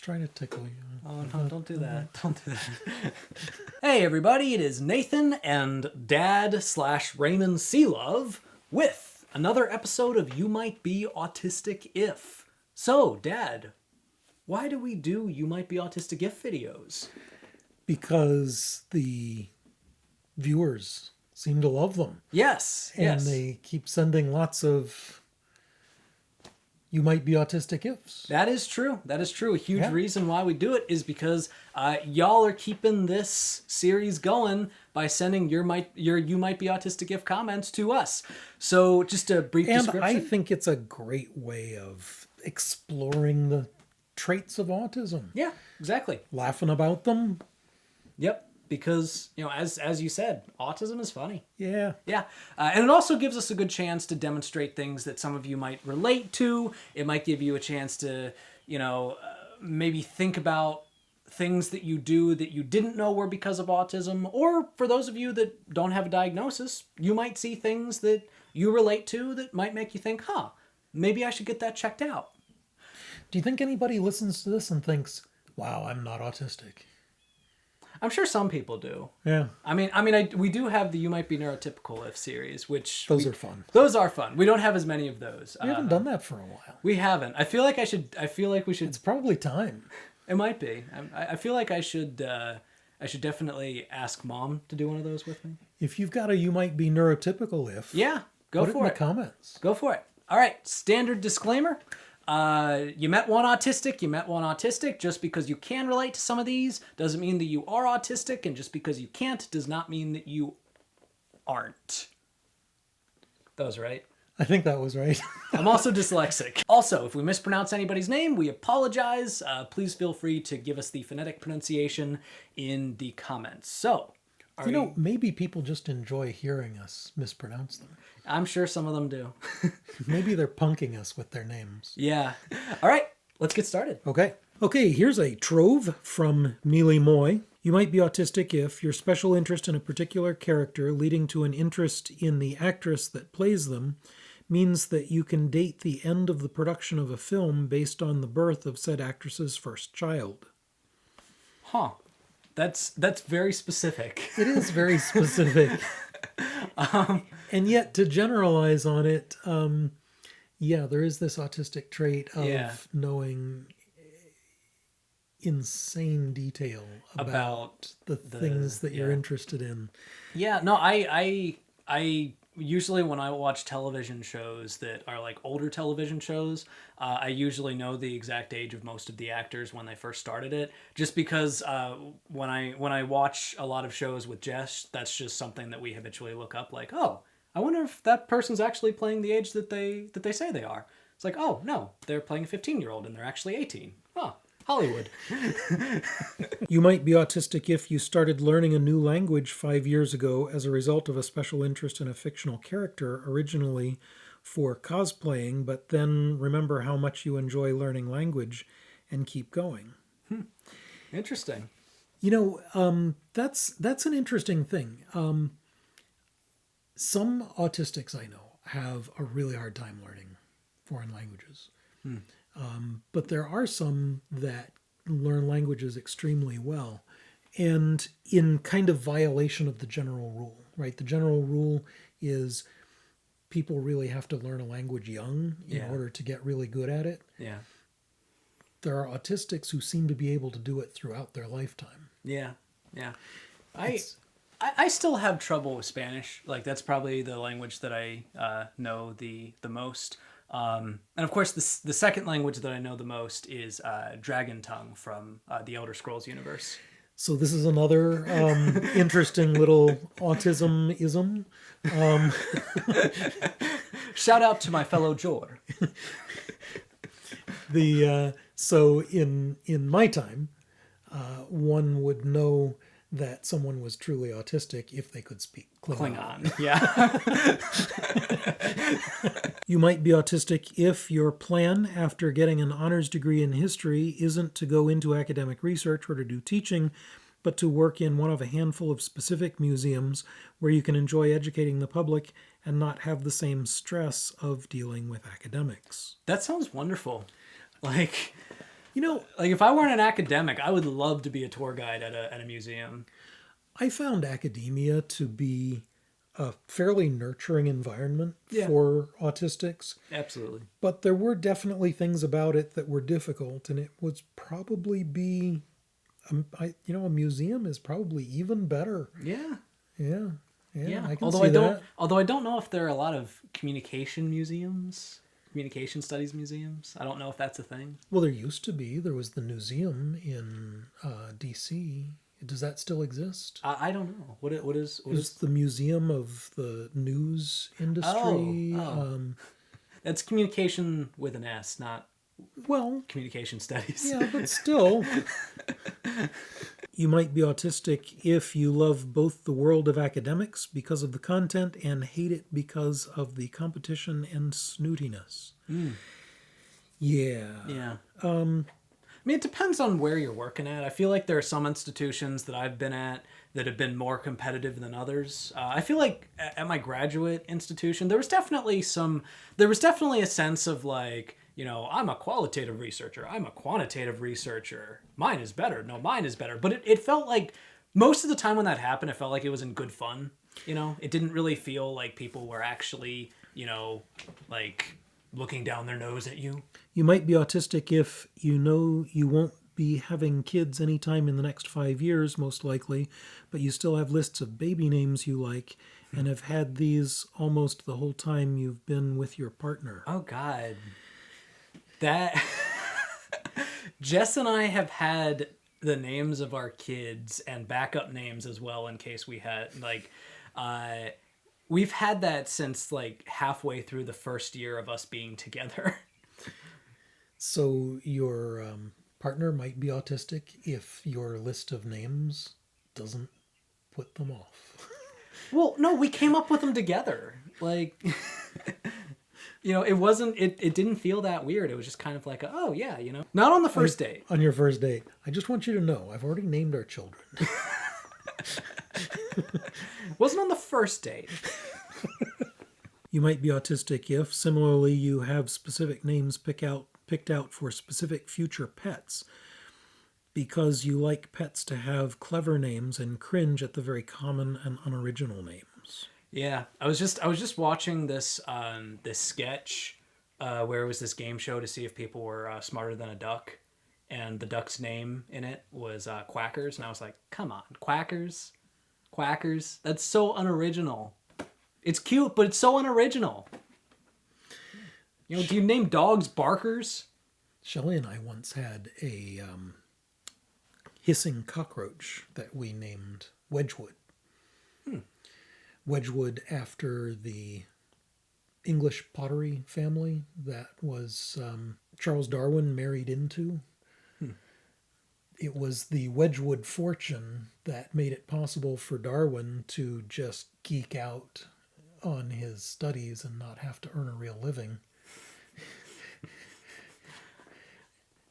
trying to tickle you. Oh, no, don't do that. Don't do that. Hey, everybody, it is Nathan and Dad/Raymond Selove with another episode of You Might Be Autistic If. So, Dad, why do we do You Might Be Autistic If videos? Because the viewers seem to love them. Yes, And yes. they keep sending lots of You Might Be Autistic Ifs. That is true. That is true. A huge Yeah. reason why we do it is because y'all are keeping this series going by sending your You Might Be Autistic If comments to us. So just a brief And description. I think it's a great way of exploring the traits of autism. Yeah, exactly. Laughing about them. Yep. Because, as you said, autism is funny. Yeah. Yeah. And it also gives us a good chance to demonstrate things that some of you might relate to. It might give you a chance to, maybe think about things that you do that you didn't know were because of autism. Or for those of you that don't have a diagnosis, you might see things that you relate to that might make you think, maybe I should get that checked out. Do you think anybody listens to this and thinks, wow, I'm not autistic? I'm sure some people do. Yeah. We do have the You Might Be Neurotypical If series, which... Those are fun. Those are fun. We don't have as many of those. We haven't done that for a while. We haven't. I feel like we should... It's probably time. It might be. I feel like I should definitely ask Mom to do one of those with me. If you've got a You Might Be Neurotypical If, Yeah, go put for it it. in the comments. Go for it. All right, standard disclaimer. You met one autistic. Just because you can relate to some of these doesn't mean that you are autistic, and just because you can't does not mean that you aren't. That was right. I think that was right. I'm also dyslexic. Also, if we mispronounce anybody's name, we apologize. Please feel free to give us the phonetic pronunciation in the comments. So, Maybe people just enjoy hearing us mispronounce them. I'm sure some of them do. Maybe they're punking us with their names. Yeah. All right, let's get started. Okay, here's a trove from Mealy Moy. You might be autistic if your special interest in a particular character leading to an interest in the actress that plays them means that you can date the end of the production of a film based on the birth of said actress's first child. Huh. That's very specific. It is very specific. And yet, to generalize on it, there is this autistic trait of knowing insane detail about the things that you're interested in. Yeah, no, I usually when I watch television shows that are like older television shows, I usually know the exact age of most of the actors when they first started it. Just because when I watch a lot of shows with Jess, that's just something that we habitually look up. Like, oh, I wonder if that person's actually playing the age that they say they are. It's like, oh no, they're playing a 15-year-old and they're actually 18. Oh, Hollywood. You might be autistic if you started learning a new language 5 years ago as a result of a special interest in a fictional character, originally for cosplaying, but then remember how much you enjoy learning language and keep going. Interesting. That's an interesting thing. Some autistics I know have a really hard time learning foreign languages. But there are some that learn languages extremely well, and in kind of violation of the general rule, right? The general rule is people really have to learn a language young in order to get really good at it. Yeah. There are autistics who seem to be able to do it throughout their lifetime. Yeah. Yeah. I still have trouble with Spanish. Like, that's probably the language that I know the most. And of course, the second language that I know the most is Dragon Tongue from the Elder Scrolls universe. So this is another interesting little autism-ism. Shout out to my fellow Jor. So in my time, one would know that someone was truly autistic if they could speak Klingon. Yeah. You might be autistic if your plan after getting an honors degree in history isn't to go into academic research or to do teaching, but to work in one of a handful of specific museums where you can enjoy educating the public and not have the same stress of dealing with academics. That sounds wonderful. Like, You know, Like if I weren't an academic, I would love to be a tour guide at a museum. I found academia to be a fairly nurturing environment Yeah. for autistics, Absolutely. but there were definitely things about it that were difficult, and it would probably be, a museum is probably even better. Yeah. Yeah, yeah, Yeah. I can Although see that. I don't know if there are a lot of communication museums, communication studies museums. I don't know if that's a thing. Well, there used to be. There was the museum in D.C. Does that still exist? I don't know. What It is was the Museum of the News Industry. Oh. That's communication with an S, not Well, communication studies. yeah, but still, you might be autistic if you love both the world of academics because of the content and hate it because of the competition and snootiness. Yeah. Yeah. I mean, it depends on where you're working at. I feel like there are some institutions that I've been at that have been more competitive than others. I feel like at my graduate institution, there was definitely a sense of like, I'm a qualitative researcher. I'm a quantitative researcher. Mine is better. No, mine is better. But it felt like most of the time when that happened, it felt like it was in good fun. It didn't really feel like people were actually, like looking down their nose at you. You might be autistic if you know you won't be having kids anytime in the next 5 years, most likely, but you still have lists of baby names you like and have had these almost the whole time you've been with your partner. Oh, God. That. Jess and I have had the names of our kids and backup names as well in case we had, we've had that since like halfway through the first year of us being together. So your partner might be autistic if your list of names doesn't put them off. Well, no, we came up with them together. Like, it didn't feel that weird. It was just kind of like, oh, yeah, Not on the first date. On your first date. I just want you to know, I've already named our children. Wasn't on the first date. You might be autistic if, similarly, you have specific names picked out for specific future pets because you like pets to have clever names and cringe at the very common and unoriginal names. Yeah, I was just watching this sketch where it was this game show to see if people were smarter than a duck, and the duck's name in it was Quackers, and I was like, come on, Quackers, that's so unoriginal. It's cute, but it's so unoriginal. Do you name dogs Barkers? Shelley and I once had a hissing cockroach that we named Wedgwood. Wedgwood after the English pottery family that was Charles Darwin married into. It was the Wedgwood fortune that made it possible for Darwin to just geek out on his studies and not have to earn a real living.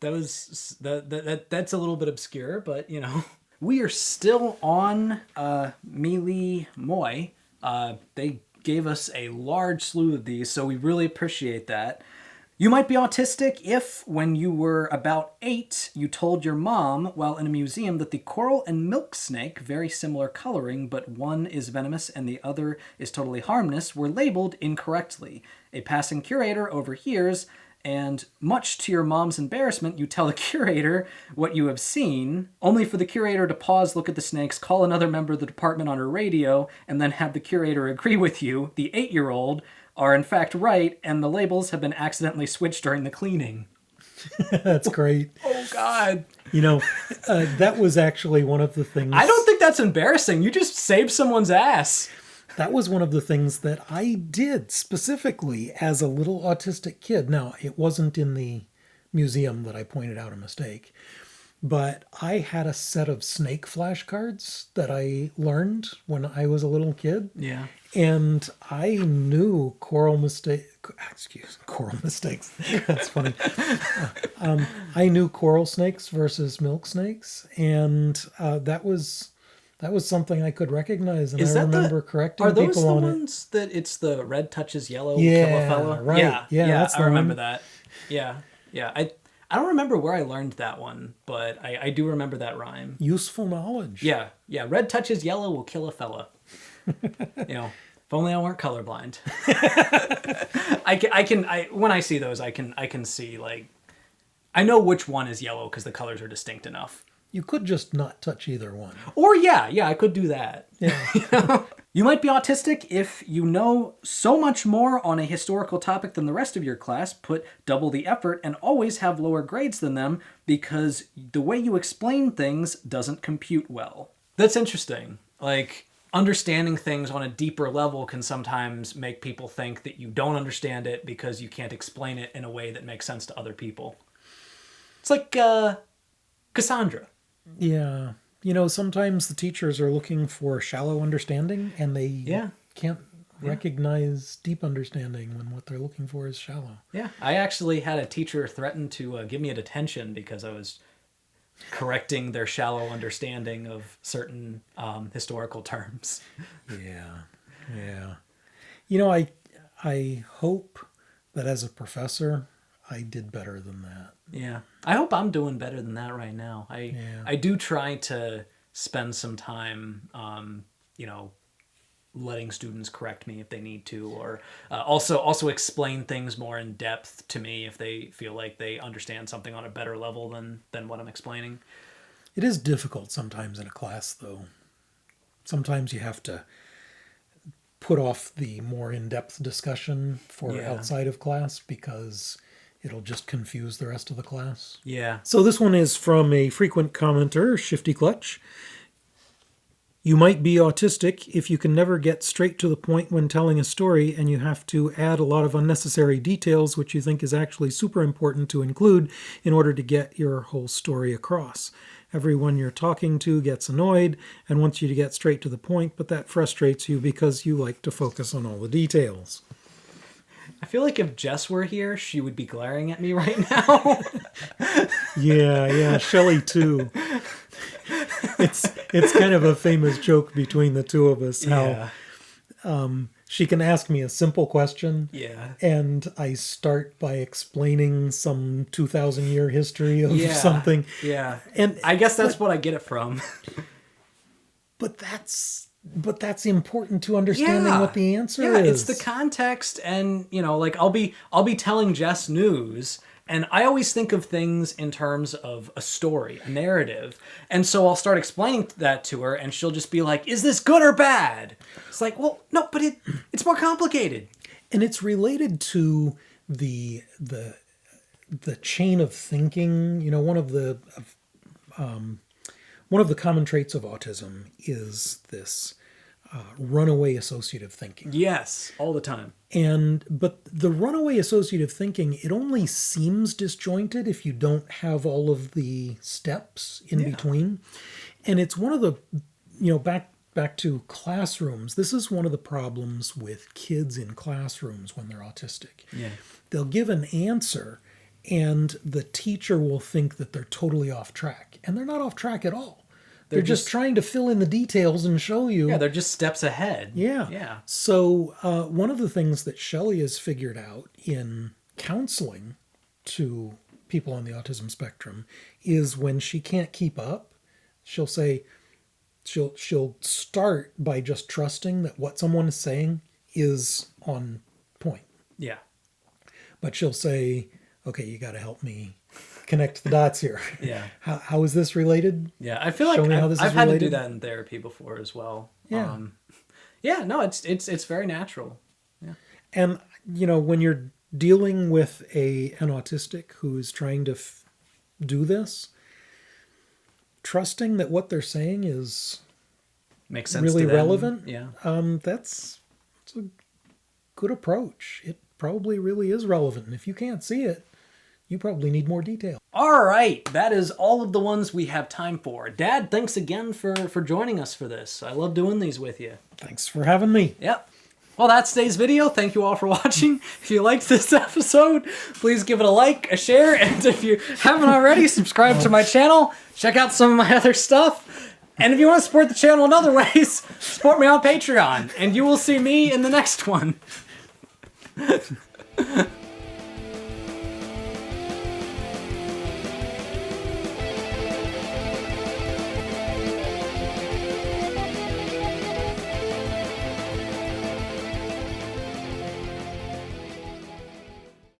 That's a little bit obscure, but we are still on Mealy Moy. They gave us a large slew of these, so we really appreciate that. You might be autistic if, when you were about 8, you told your mom while in a museum that the coral and milk snake, very similar coloring, but one is venomous and the other is totally harmless, were labeled incorrectly. A passing curator overhears, and much to your mom's embarrassment, you tell the curator what you have seen, only for the curator to pause, look at the snakes, call another member of the department on her radio, and then have the curator agree with you, the 8-year-old, are in fact right, and the labels have been accidentally switched during the cleaning. That's great. Oh, God. That was actually one of the things... I don't think that's embarrassing. You just saved someone's ass. That was one of the things that I did specifically as a little autistic kid. Now, it wasn't in the museum that I pointed out a mistake, but I had a set of snake flashcards that I learned when I was a little kid. Yeah. And I knew coral mistakes. That's funny. I knew coral snakes versus milk snakes, and that was something I could recognize, and I remember correcting people on it. Are those the ones that it's the red touches yellow? Yeah, kill a fella? right. Yeah, that's I remember one. that. Yeah. I don't remember where I learned that one, but I do remember that rhyme. Useful knowledge. Yeah, yeah. Red touches yellow will kill a fella. You know, if only I weren't colorblind. When I see those, I can see, like, I know which one is yellow because the colors are distinct enough. You could just not touch either one. Or yeah, I could do that. Yeah. You might be autistic if you know so much more on a historical topic than the rest of your class, put double the effort, and always have lower grades than them because the way you explain things doesn't compute well. That's interesting. Like, understanding things on a deeper level can sometimes make people think that you don't understand it because you can't explain it in a way that makes sense to other people. It's like Cassandra. Yeah. You know, sometimes the teachers are looking for shallow understanding and they can't recognize deep understanding when what they're looking for is shallow. Yeah. I actually had a teacher threaten to give me a detention because I was correcting their shallow understanding of certain historical terms. Yeah. You know, I hope that as a professor, I did better than that. Yeah. I hope I'm doing better than that right now. I do try to spend some time, letting students correct me if they need to, or also explain things more in depth to me if they feel like they understand something on a better level than what I'm explaining. It is difficult sometimes in a class, though. Sometimes you have to put off the more in-depth discussion for outside of class because it'll just confuse the rest of the class. Yeah. So this one is from a frequent commenter, Shifty Clutch. You might be autistic if you can never get straight to the point when telling a story and you have to add a lot of unnecessary details which you think is actually super important to include in order to get your whole story across. Everyone you're talking to gets annoyed and wants you to get straight to the point, but that frustrates you because you like to focus on all the details. I feel like if Jess were here, she would be glaring at me right now. Yeah, Shelley too. It's kind of a famous joke between the two of us how she can ask me a simple question and I start by explaining some 2,000-year history of something. Yeah. And I guess that's what I get it from. But that's important to understanding what the answer is. Yeah, it's the context, and like I'll be telling Jess news, and I always think of things in terms of a story, a narrative. And so I'll start explaining that to her and she'll just be like, "Is this good or bad?" It's like, "Well, no, but it's more complicated." And it's related to the chain of thinking. You know, one of the common traits of autism is this runaway associative thinking. Yes, all the time. But the runaway associative thinking, it only seems disjointed if you don't have all of the steps in between. And it's one of the, back to classrooms, this is one of the problems with kids in classrooms when they're autistic. Yeah. They'll give an answer and the teacher will think that they're totally off track. And they're not off track at all. They're just trying to fill in the details and show you. Yeah, they're just steps ahead. Yeah. So one of the things that Shelley has figured out in counseling to people on the autism spectrum is when she can't keep up, she'll say, she'll start by just trusting that what someone is saying is on point. Yeah. But she'll say, "Okay, you got to help me connect the dots here." Yeah. How is this related? Yeah, I feel like I've had to do that in therapy before as well. Yeah. No, it's very natural. Yeah. And when you're dealing with an autistic who is trying to do this, trusting that what they're saying is makes sense really to them. relevant. Yeah. That's a good approach. It probably really is relevant. And if you can't see it, you probably need more detail. All right, that is all of the ones we have time for. Dad, thanks again for joining us for this. I love doing these with you. Thanks for having me. Yep. Well, that's today's video. Thank you all for watching. If you liked this episode, please give it a like, a share, and if you haven't already, subscribe to my channel. Check out some of my other stuff. And if you want to support the channel in other ways, support me on Patreon, and you will see me in the next one.